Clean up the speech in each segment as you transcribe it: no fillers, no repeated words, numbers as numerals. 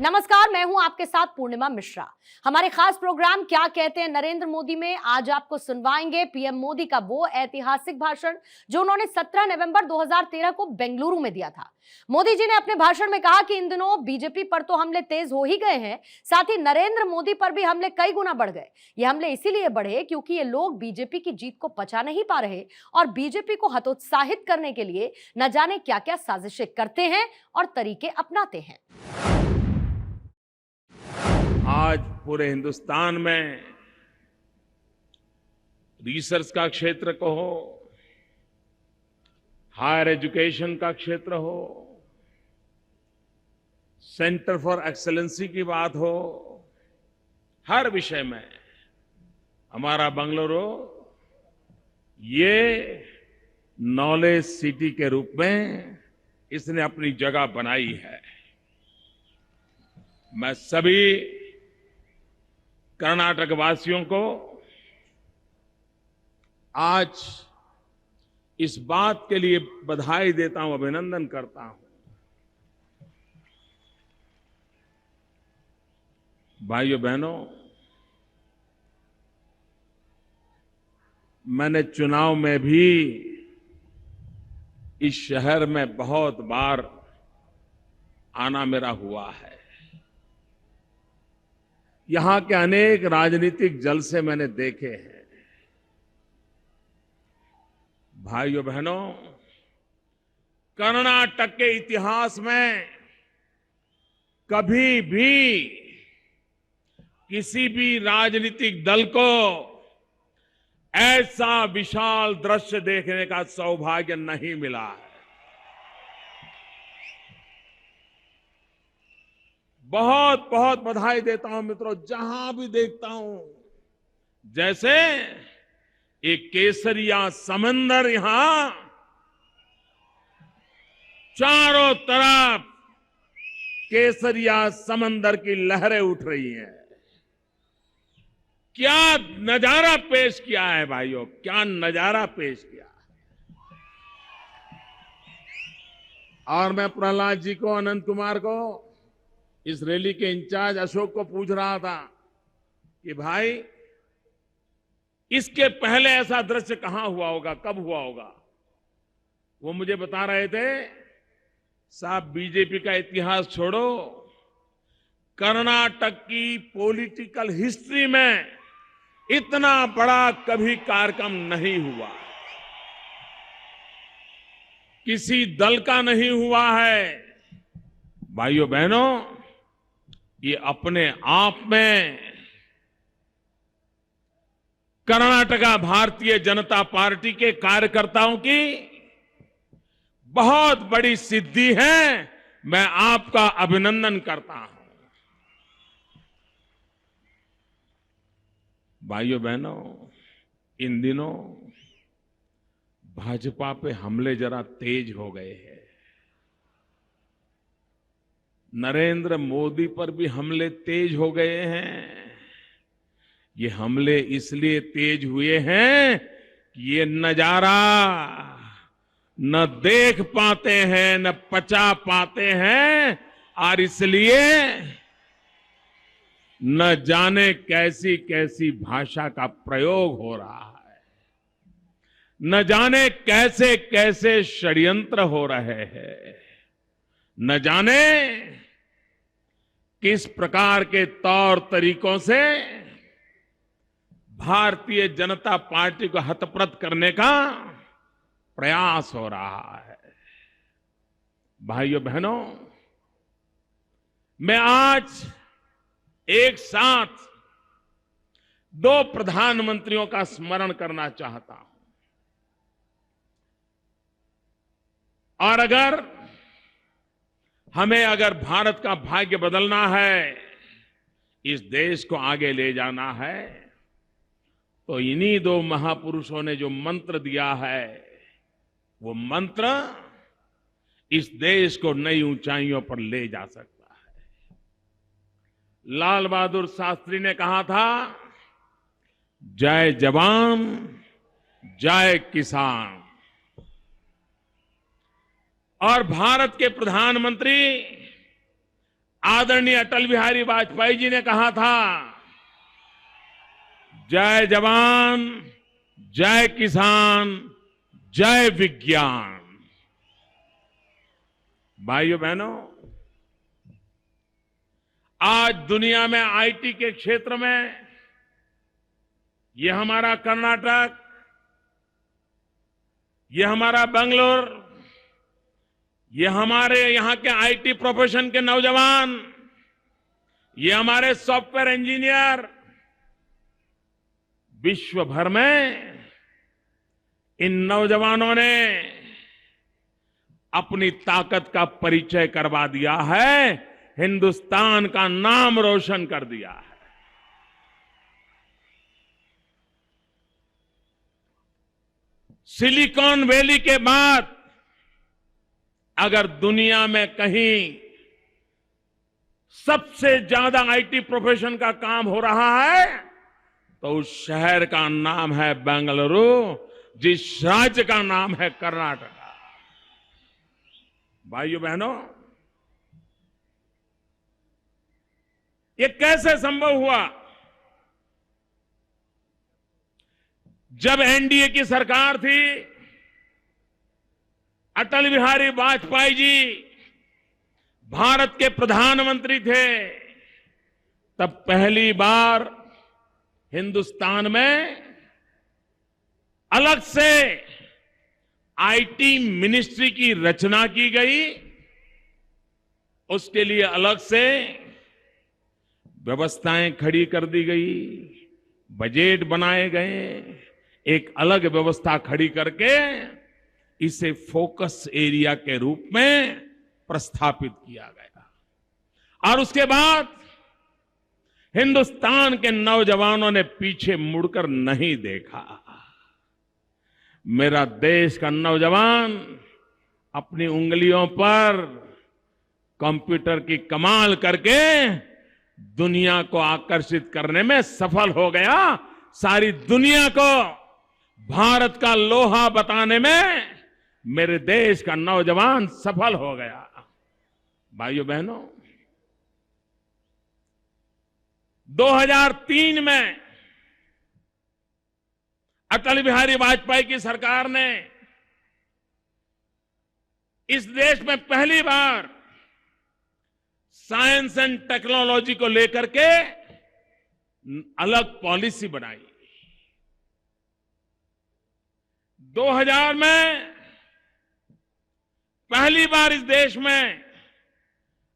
नमस्कार, मैं हूं आपके साथ पूर्णिमा मिश्रा। हमारे खास प्रोग्राम क्या कहते हैं नरेंद्र मोदी में आज आपको सुनवाएंगे पीएम मोदी का वो ऐतिहासिक भाषण जो उन्होंने 17 नवंबर 2013 को बेंगलुरु में दिया था। मोदी जी ने अपने भाषण में कहा कि इन दिनों बीजेपी पर तो हमले तेज हो ही गए हैं, साथ ही नरेंद्र मोदी पर भी हमले कई गुना बढ़ गए। ये हमले इसीलिए बढ़े क्योंकि ये लोग बीजेपी की जीत को पचा नहीं पा रहे और बीजेपी को हतोत्साहित करने के लिए न जाने क्या क्या साजिशें करते हैं और तरीके अपनाते हैं। आज पूरे हिंदुस्तान में रिसर्च का क्षेत्र को हो, हायर एजुकेशन का क्षेत्र हो, सेंटर फॉर एक्सेलेंसी की बात हो, हर विषय में हमारा बंगलुरु ये नॉलेज सिटी के रूप में इसने अपनी जगह बनाई है। मैं सभी कर्नाटक वासियों को आज इस बात के लिए बधाई देता हूं, अभिनंदन करता हूं। भाइयों बहनों, मैंने चुनाव में भी इस शहर में बहुत बार आना मेरा हुआ है। यहां के अनेक राजनीतिक जलसे मैंने देखे हैं। भाइयों बहनों, कर्नाटक के इतिहास में कभी भी किसी भी राजनीतिक दल को ऐसा विशाल दृश्य देखने का सौभाग्य नहीं मिला है। बहुत बहुत बधाई देता हूं मित्रों, जहां भी देखता हूं जैसे एक केसरिया समंदर यहां चारों तरफ केसरिया समंदर की लहरें उठ रही हैं। क्या नजारा पेश किया है भाइयों, क्या नजारा पेश किया है। और मैं प्रहलाद जी को, अनंत कुमार को, इस रैली के इंचार्ज अशोक को पूछ रहा था कि भाई इसके पहले ऐसा दृश्य कहां हुआ होगा, कब हुआ होगा। वो मुझे बता रहे थे, साहब बीजेपी का इतिहास छोड़ो, कर्नाटक की पॉलिटिकल हिस्ट्री में इतना बड़ा कभी कार्यक्रम नहीं हुआ, किसी दल का नहीं हुआ है। भाइयों बहनों, ये अपने आप में कर्नाटका भारतीय जनता पार्टी के कार्यकर्ताओं की बहुत बड़ी सिद्धि है। मैं आपका अभिनंदन करता हूं। भाइयों बहनों, इन दिनों भाजपा पे हमले जरा तेज हो गए हैं। नरेंद्र मोदी पर भी हमले तेज हो गए हैं। ये हमले इसलिए तेज हुए हैं कि ये नजारा न देख पाते हैं, न पचा पाते हैं, और इसलिए न जाने कैसी कैसी भाषा का प्रयोग हो रहा है, न जाने कैसे कैसे षड्यंत्र हो रहे हैं, न जाने किस प्रकार के तौर तरीकों से भारतीय जनता पार्टी को हतप्रत करने का प्रयास हो रहा है। भाइयों बहनों, मैं आज एक साथ दो प्रधानमंत्रियों का स्मरण करना चाहता हूं। और अगर भारत का भाग्य बदलना है, इस देश को आगे ले जाना है, तो इन्हीं दो महापुरुषों ने जो मंत्र दिया है, वो मंत्र इस देश को नई ऊंचाइयों पर ले जा सकता है। लाल बहादुर शास्त्री ने कहा था, जय जवान जय किसान। और भारत के प्रधानमंत्री आदरणीय अटल बिहारी वाजपेयी जी ने कहा था, जय जवान, जय किसान, जय विज्ञान। भाइयों बहनों, आज दुनिया में आईटी के क्षेत्र में ये हमारा कर्नाटक, ये हमारा बेंगलोर, ये हमारे यहां के आईटी प्रोफेशन के नौजवान, ये हमारे सॉफ्टवेयर इंजीनियर विश्व भर में इन नौजवानों ने अपनी ताकत का परिचय करवा दिया है, हिंदुस्तान का नाम रोशन कर दिया है। सिलिकॉन वैली के बाद अगर दुनिया में कहीं सबसे ज्यादा आईटी प्रोफेशन का काम हो रहा है तो उस शहर का नाम है बेंगलुरु, जिस राज्य का नाम है कर्नाटका। भाइयों बहनों, ये कैसे संभव हुआ? जब एनडीए की सरकार थी, अटल बिहारी वाजपेयी जी भारत के प्रधानमंत्री थे, तब पहली बार हिंदुस्तान में अलग से आईटी मिनिस्ट्री की रचना की गई। उसके लिए अलग से व्यवस्थाएं खड़ी कर दी गई, बजट बनाए गए, एक अलग व्यवस्था खड़ी करके इसे फोकस एरिया के रूप में प्रस्थापित किया गया। और उसके बाद हिंदुस्तान के नौजवानों ने पीछे मुड़कर नहीं देखा। मेरा देश का नौजवान अपनी उंगलियों पर कंप्यूटर की कमाल करके दुनिया को आकर्षित करने में सफल हो गया। सारी दुनिया को भारत का लोहा बताने में मेरे देश का नौजवान सफल हो गया। भाइयों बहनों, 2003 में अटल बिहारी वाजपेयी की सरकार ने इस देश में पहली बार साइंस एंड टेक्नोलॉजी को लेकर के अलग पॉलिसी बनाई। 2000 में पहली बार इस देश में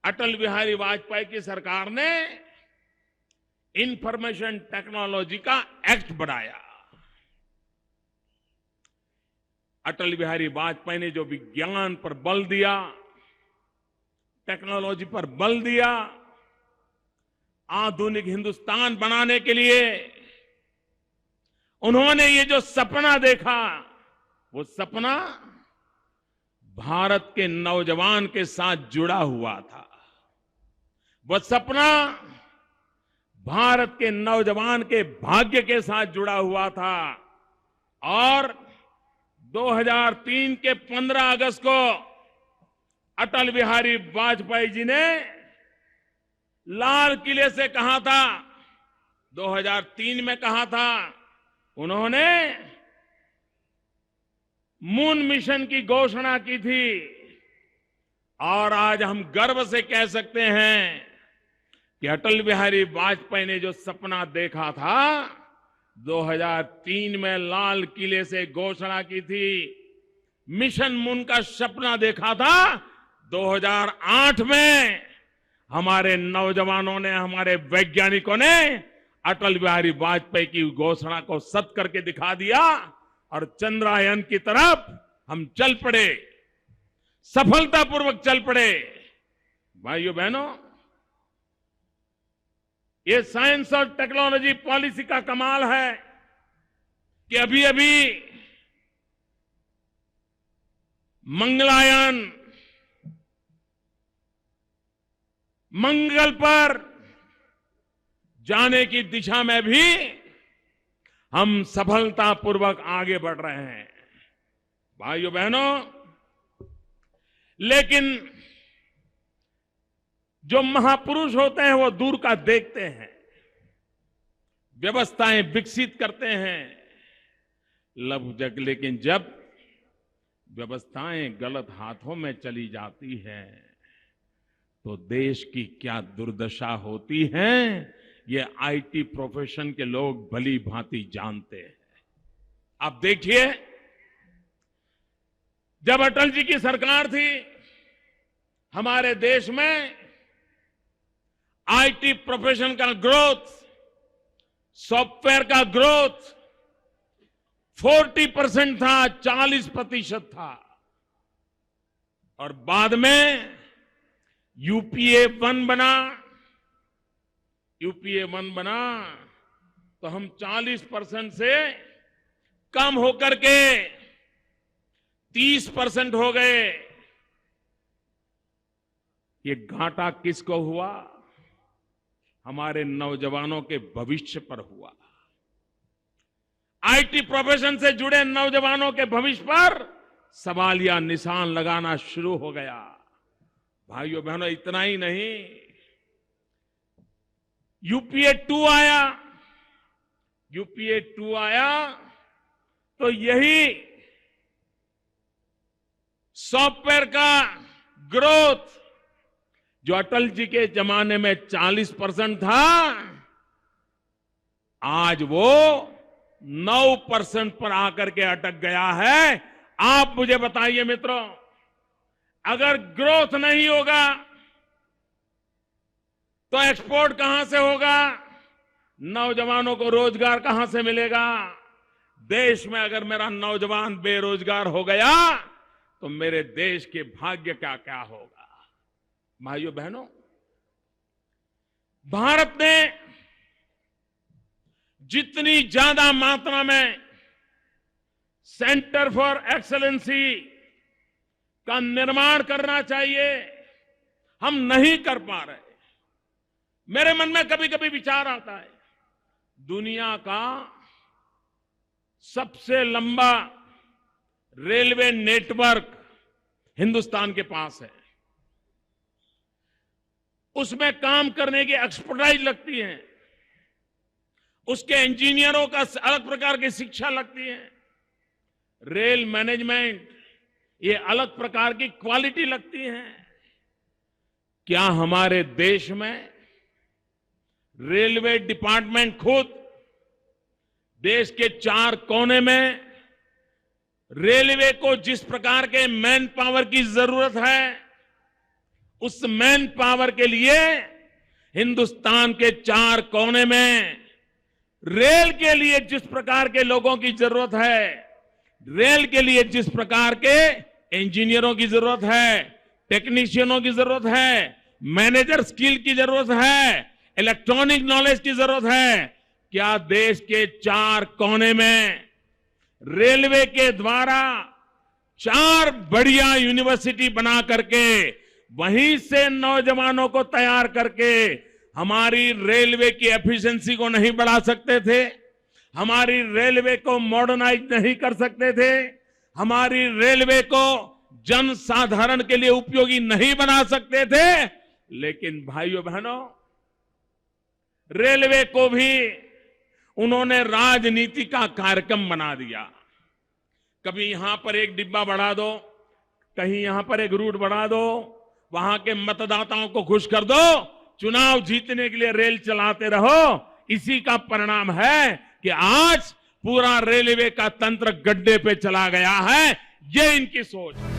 अटल बिहारी वाजपेयी की सरकार ने इंफॉर्मेशन टेक्नोलॉजी का एक्ट बनाया। अटल बिहारी वाजपेयी ने जो विज्ञान पर बल दिया, टेक्नोलॉजी पर बल दिया, आधुनिक हिंदुस्तान बनाने के लिए उन्होंने ये जो सपना देखा, वो सपना भारत के नौजवान के साथ जुड़ा हुआ था। वो सपना भारत के नौजवान के भाग्य के साथ जुड़ा हुआ था। और 2003 के 15 अगस्त को अटल बिहारी वाजपेयी जी ने लाल किले से कहा था, 2003 में कहा था, उन्होंने मून मिशन की घोषणा की थी। और आज हम गर्व से कह सकते हैं कि अटल बिहारी वाजपेयी ने जो सपना देखा था, 2003 में लाल किले से घोषणा की थी, मिशन मून का सपना देखा था, 2008 में हमारे नौजवानों ने, हमारे वैज्ञानिकों ने अटल बिहारी वाजपेयी की घोषणा को सत्य करके दिखा दिया और चंद्रयान की तरफ हम चल पड़े, सफलतापूर्वक चल पड़े। भाइयों बहनों, ये साइंस और टेक्नोलॉजी पॉलिसी का कमाल है कि अभी अभी मंगलायान मंगल पर जाने की दिशा में भी हम सफलतापूर्वक आगे बढ़ रहे हैं। भाइयों बहनों, लेकिन जो महापुरुष होते हैं वो दूर का देखते हैं, व्यवस्थाएं विकसित करते हैं, लेकिन जब व्यवस्थाएं गलत हाथों में चली जाती हैं तो देश की क्या दुर्दशा होती है, ये आईटी प्रोफेशन के लोग भली भांति जानते हैं। आप देखिए, जब अटल जी की सरकार थी, हमारे देश में आईटी प्रोफेशन का ग्रोथ, सॉफ्टवेयर का ग्रोथ 40% था, 40% था। और बाद में यूपीए 1 बना, तो हम 40% से कम होकर के 30% हो गए। ये घाटा किसको हुआ? हमारे नौजवानों के भविष्य पर हुआ। आईटी प्रोफेशन से जुड़े नौजवानों के भविष्य पर सवालिया निशान लगाना शुरू हो गया। भाइयों बहनों, इतना ही नहीं, यूपीए 2 आया तो यही सॉफ्टवेयर का ग्रोथ जो अटल जी के जमाने में 40% था, आज वो 9% पर आकर के अटक गया है। आप मुझे बताइए मित्रों, अगर ग्रोथ नहीं होगा तो एक्सपोर्ट कहां से होगा? नौजवानों को रोजगार कहां से मिलेगा? देश में अगर मेरा नौजवान बेरोजगार हो गया तो मेरे देश के भाग्य का क्या होगा? भाइयों बहनों, भारत ने जितनी ज्यादा मात्रा में सेंटर फॉर एक्सेलेंसी का निर्माण करना चाहिए, हम नहीं कर पा रहे। मेरे मन में कभी कभी विचार आता है, दुनिया का सबसे लंबा रेलवे नेटवर्क हिंदुस्तान के पास है। उसमें काम करने की एक्सपर्टाइज लगती है, उसके इंजीनियरों का अलग प्रकार की शिक्षा लगती है, रेल मैनेजमेंट ये अलग प्रकार की क्वालिटी लगती है। क्या हमारे देश में रेलवे डिपार्टमेंट खुद देश के 4 कोने में रेलवे को जिस प्रकार के मैन पावर की जरूरत है, उस मैन पावर के लिए हिंदुस्तान के 4 कोने में रेल के लिए जिस प्रकार के लोगों की जरूरत है, रेल के लिए जिस प्रकार के इंजीनियरों की जरूरत है, टेक्नीशियनों की जरूरत है, मैनेजर स्किल की जरूरत है, इलेक्ट्रॉनिक नॉलेज की जरूरत है, क्या देश के 4 कोने में रेलवे के द्वारा 4 बढ़िया यूनिवर्सिटी बना करके वहीं से नौजवानों को तैयार करके हमारी रेलवे की एफिशिएंसी को नहीं बढ़ा सकते थे? हमारी रेलवे को मॉडर्नाइज नहीं कर सकते थे? हमारी रेलवे को जन साधारण के लिए उपयोगी नहीं बना सकते थे? लेकिन भाइयों बहनों, रेलवे को भी उन्होंने राजनीति का कार्यक्रम बना दिया। कभी यहां पर एक डिब्बा बढ़ा दो, कहीं यहां पर एक रूट बढ़ा दो, वहां के मतदाताओं को खुश कर दो, चुनाव जीतने के लिए रेल चलाते रहो। इसी का परिणाम है कि आज पूरा रेलवे का तंत्र गड्ढे पे चला गया है। ये इनकी सोच है।